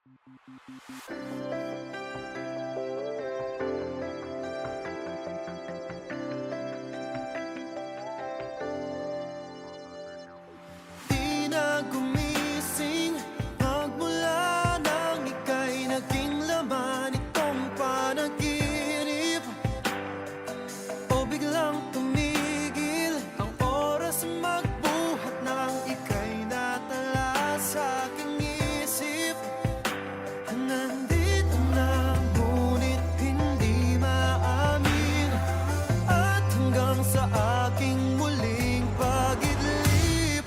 Di na gumising pagmula nang ika'y naging laman itong panaginip, o biglang tumigil ang oras magbuhat nang ika'y natala sa aking isip. Nandito na ngunit hindi maamin, at hanggang sa aking muling pag-idlip,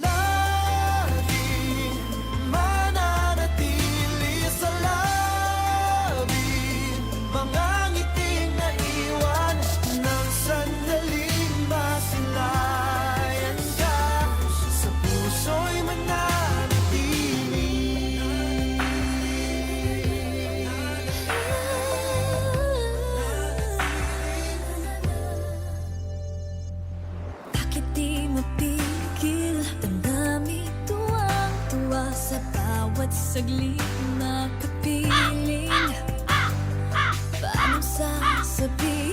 laging mananatili sa labi mga ngiting naiwan ng sandaling masilayan ka, sa puso'y mananatili. Bakit di mapigil? Damdamin tuwang-tuwa sa bawat saglit na kapiling. Paano sasabihin